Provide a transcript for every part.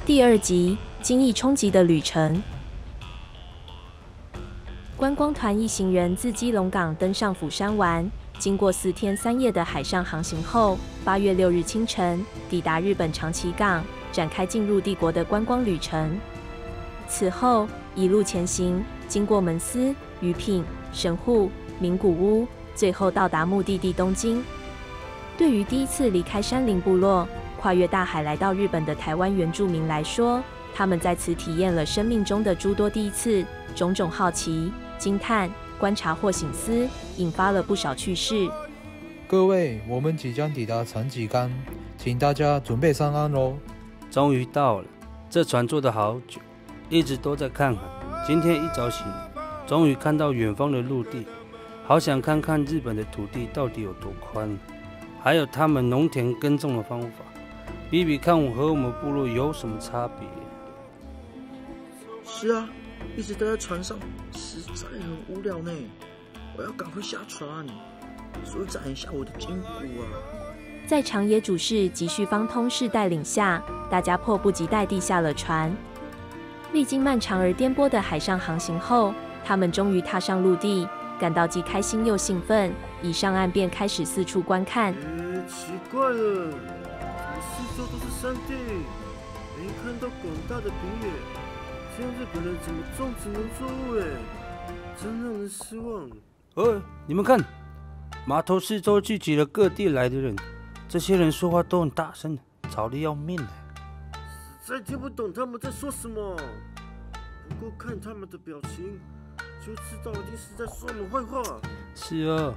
第2集：惊异冲击的旅程。观光团一行人自基隆港登上釜山湾，经过4天3夜的海上航行后，8月6日清晨抵达日本长崎港，展开进入帝国的观光旅程。此后一路前行，经过门司、鱼品、神户、名古屋，最后到达目的地东京。对于第一次离开山林部落，跨越大海来到日本的台湾原住民来说，他们在此体验了生命中的诸多第一次，种种好奇、惊叹、观察或省思，引发了不少趣事。各位，我们即将抵达长崎港，请大家准备上岸喽！终于到了，这船坐得好久，一直都在看海。今天一早醒来，终于看到远方的陆地，好想看看日本的土地到底有多宽，还有他们农田耕种的方法。比比看我和我们部落有什么差别。是啊，一直待在船上实在很无聊呢。我要赶快下船，舒展一下我的筋骨啊！在长野主事及旭方通事带领下，大家迫不及待地下了船。历经漫长而颠簸的海上航行后，他们终于踏上陆地，感到既开心又兴奋。一上岸便开始四处观看。奇怪了。四周都是山地，没看到广大的平原，这样日本人怎么种植农作物？真让人失望。你们看，码头四周聚集了各地来的人，这些人说话都很大声，吵得要命。实在听不懂他们在说什么，不过看他们的表情，就知道一定是在说我们坏话。是啊。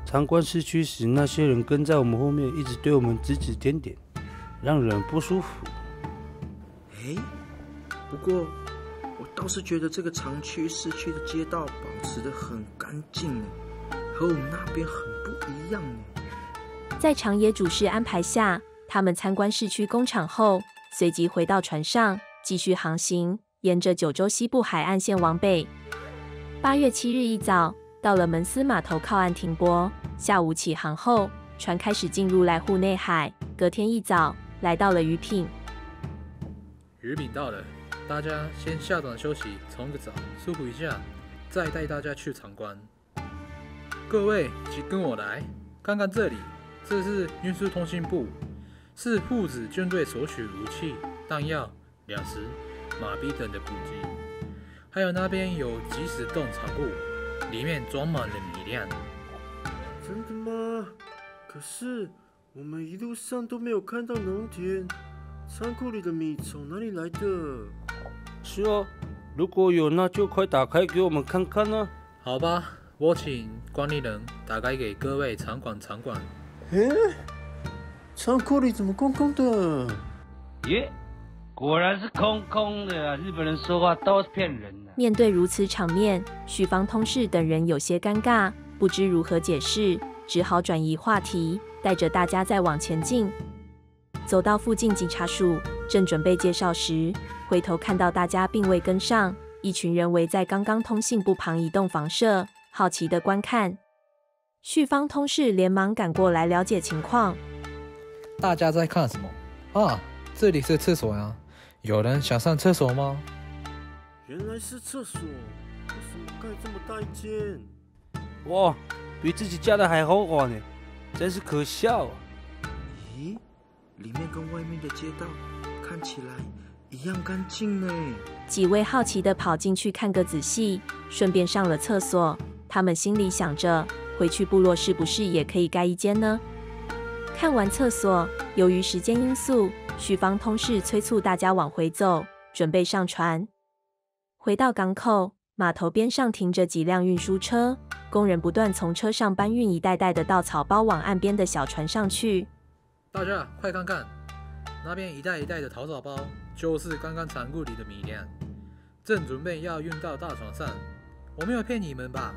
参观市区时，那些人跟在我们后面，一直对我们指指点点，让人不舒服。不过我倒是觉得这个长区市区的街道保持得很干净呢，和我们那边很不一样呢。在长野主事安排下，他们参观市区工厂后，随即回到船上，继续航行，沿着九州西部海岸线往北。8月7日一早，到了门司码头靠岸停泊，下午起航后，船开始进入濑户内海。隔天一早，来到了鱼品。鱼品到了，大家先下船休息，冲个澡，舒服一下，再带大家去参观。各位，请跟我来看看这里，这是运输通信部，是父子军队所取武器、弹药、粮食、马匹等的补给，还有那边有即时冻仓库。里面装满了米粮。真的吗？可是我们一路上都没有看到农田，仓库里的米从哪里来的？是哦，如果有，那就快打开给我们看看啊。好吧，我请管理人打开给各位参观。仓库里怎么空空的？果然是空空的啊！日本人说话都是骗人的。面对如此场面，旭方通事等人有些尴尬，不知如何解释，只好转移话题，带着大家再往前进。走到附近警察署，正准备介绍时，回头看到大家并未跟上，一群人围在刚刚通信部旁一栋房舍，好奇地观看。旭方通事连忙赶过来了解情况。大家在看什么啊？这里是厕所呀，有人想上厕所吗？原来是厕所，为什么盖这么大一间？哇，比自己家的还豪华呢，真是可笑啊！咦，里面跟外面的街道看起来一样干净呢。几位好奇地跑进去看个仔细，顺便上了厕所。他们心里想着，回去部落是不是也可以盖一间呢？看完厕所，由于时间因素，旭方通事催促大家往回走，准备上船。回到港口，码头边上停着几辆运输车，工人不断从车上搬运一袋袋的稻草包往岸边的小船上去。大家快看看，那边一袋一袋的稻草包，就是刚刚仓库里的米粮，正准备要运到大船上。我没有骗你们吧？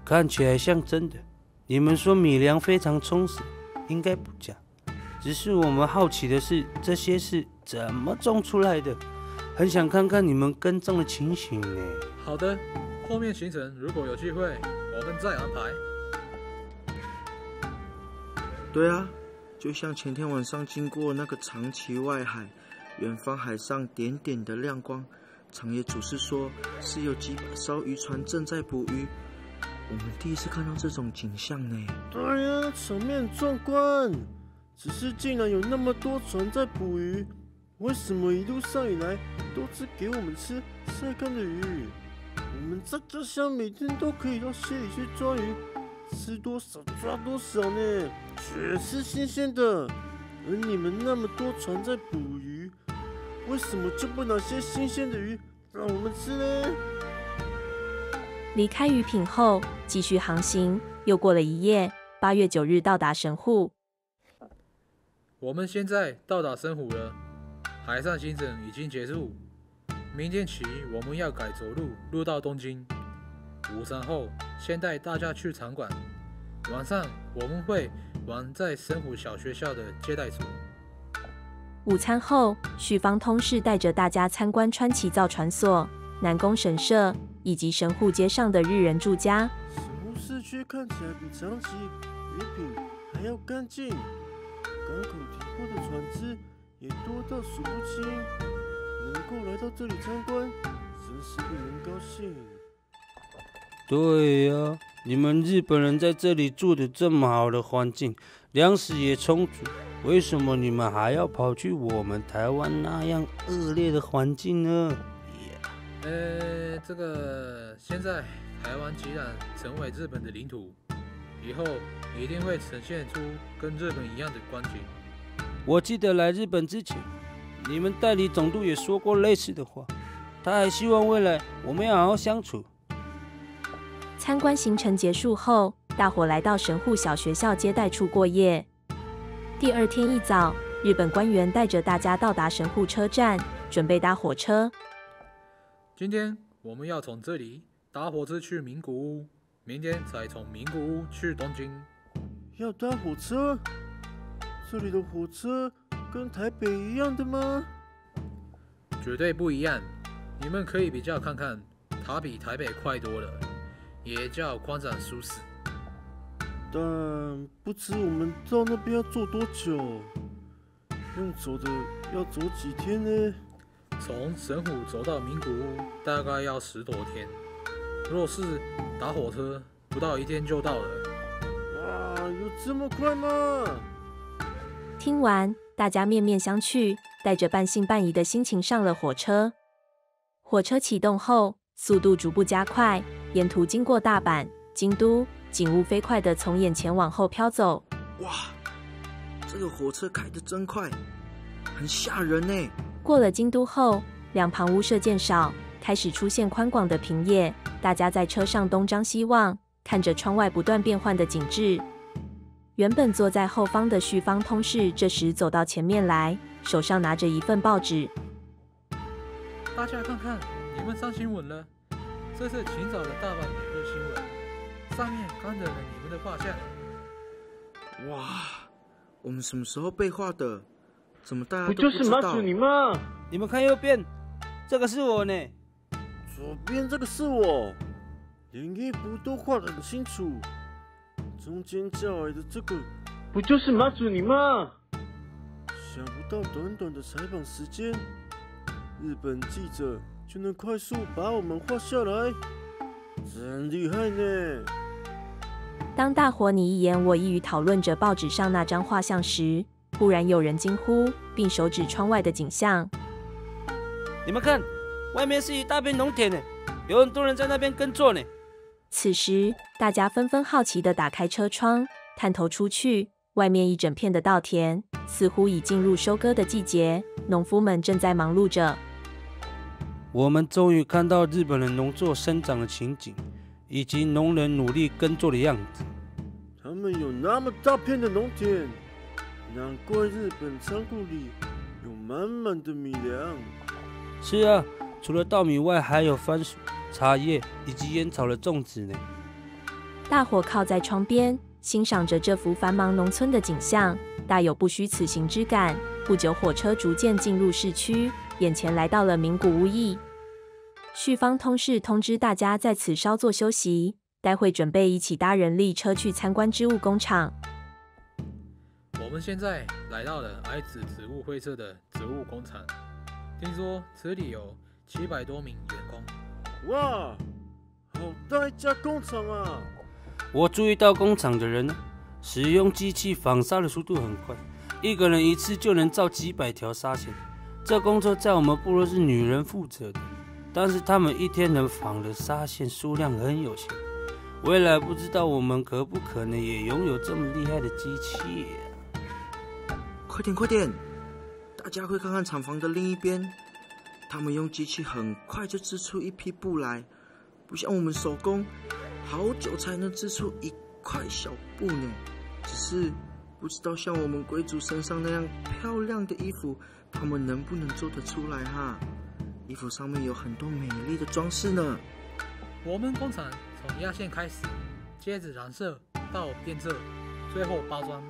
看起来像真的。你们说米粮非常充实，应该不假。只是我们好奇的是，这些是怎么种出来的？很想看看你们耕种的情形呢。好的，后面行程如果有机会，我们再安排。对啊，就像前天晚上经过那个长崎外海，远方海上点点的亮光，长野主事说是有几百艘渔船正在捕鱼。我们第一次看到这种景象呢。对呀，场面壮观。只是竟然有那么多船在捕鱼，为什么一路上以来都只给我们吃晒干的鱼？我们在家乡每天都可以到溪里去抓鱼，吃多少抓多少呢，全是新鲜的。而你们那么多船在捕鱼，为什么就不拿些新鲜的鱼让我们吃呢？离开鱼品后，继续航行，又过了一夜，8月9日到达神户。我们现在到达神户了，海上行程已经结束。明天起，我们要改走路到东京。午餐后，先带大家去场馆。晚上我们会玩在神户小学校的接待所。午餐后，旭方通事带着大家参观川崎造船所、南宫神社以及神户街上的日人住家。神户市区看起来比长崎、鱼品还要干净。港口停泊的船只也多到数不清，能够来到这里参观，真是令人高兴。对呀，你们日本人在这里住的这么好的环境，粮食也充足，为什么你们还要跑去我们台湾那样恶劣的环境呢？这个现在台湾既然成为日本的领土，以后一定会呈现出跟日本一样的光景。我记得来日本之前，你们代理总督也说过类似的话，他还希望未来我们要好好相处。参观行程结束后，大伙来到神户小学校接待处过夜。第二天一早，日本官员带着大家到达神户车站，准备搭火车。今天我们要从这里搭火车去名古屋，明天再从名古屋去东京。要搭火车？这里的火车跟台北一样的吗？绝对不一样，你们可以比较看看，它比台北快多了，也较宽敞舒适。但不知我们到那边要坐多久？用走的要走几天呢？从神户走到名古屋大概要10多天，若是搭火车，不到1天就到了。哇，有这么快吗？听完，大家面面相觑，带着半信半疑的心情上了火车。火车启动后，速度逐步加快，沿途经过大阪、京都，景物飞快地从眼前往后飘走。哇，这个火车开得真快，很吓人呢。过了京都后，两旁屋舍渐少，开始出现宽广的平野，大家在车上东张西望，看着窗外不断变换的景致。原本坐在后方的旭方通事这时走到前面来，手上拿着一份报纸。大家看看，你们上新闻了，这是今早的大阪每日新闻，上面刊登了你们的画像。哇，我们什么时候被画的？怎么大家不都不知道？就是马祖你吗？你们看右边，这个是我呢。左边这个是我，连衣服都画得很清楚。中间较矮的这个，不就是马祖你吗？想不到短短的采访时间，日本记者就能快速把我们画下来，真厉害呢！当大伙你一言我一语讨论着报纸上那张画像时，忽然有人惊呼，并手指窗外的景象。你们看，外面是一大片农田呢，有很多人在那边耕作呢。此时，大家纷纷好奇地打开车窗，探头出去，外面一整片的稻田，似乎已进入收割的季节，农夫们正在忙碌着。我们终于看到日本人农作生长的情景，以及农人努力耕作的样子。他们有那么大片的农田，难怪日本仓库里有满满的米粮。是啊，除了稻米外，还有番薯、茶叶以及烟草的种植呢。大伙靠在窗边，欣赏着这幅繁忙农村的景象，大有不虚此行之感。不久，火车逐渐进入市区，眼前来到了名古屋驿。旭方通事通知大家在此稍作休息，待会准备一起搭人力车去参观织物工厂。我们现在来到了爱子植物会社的植物工厂，听说这里有700多名员工。哇，好大一家工厂啊！我注意到工厂的人呢，使用机器纺纱的速度很快，一个人一次就能造几百条纱线。这工作在我们部落是女人负责的，但是他们一天能纺的纱线数量很有限。未来不知道我们可不可能也拥有这么厉害的机器快点快点，大家快看看厂房的另一边，他们用机器很快就织出一匹布来，不像我们手工好久才能织出一块小布呢。只是不知道像我们贵族身上那样漂亮的衣服，他们能不能做得出来哈？衣服上面有很多美丽的装饰呢。我们工厂从压线开始，接着染色到变色，最后包装，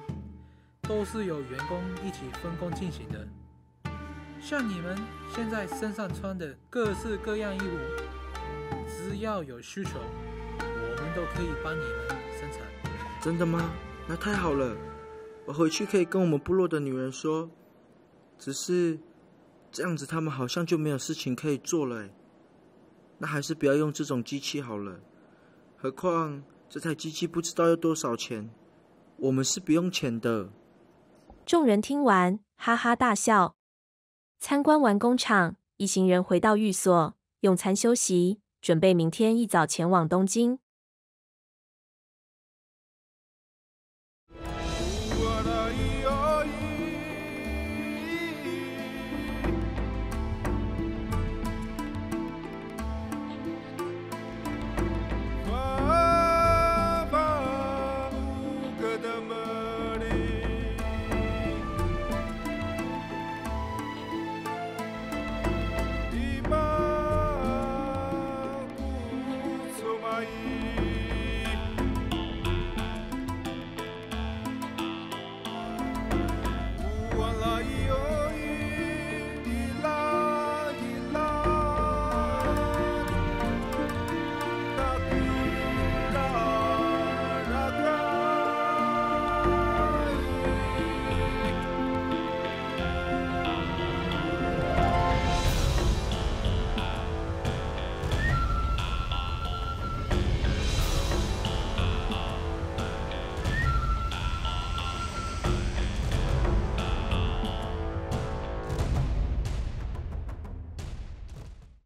都是由员工一起分工进行的。像你们现在身上穿的各式各样衣服，只要有需求，我们都可以帮你们生产。真的吗？那太好了，我回去可以跟我们部落的女人说。只是这样子，他们好像就没有事情可以做了耶。那还是不要用这种机器好了。何况这台机器不知道要多少钱，我们是不用钱的。众人听完，哈哈大笑。参观完工厂，一行人回到寓所，用餐休息，准备明天一早前往东京。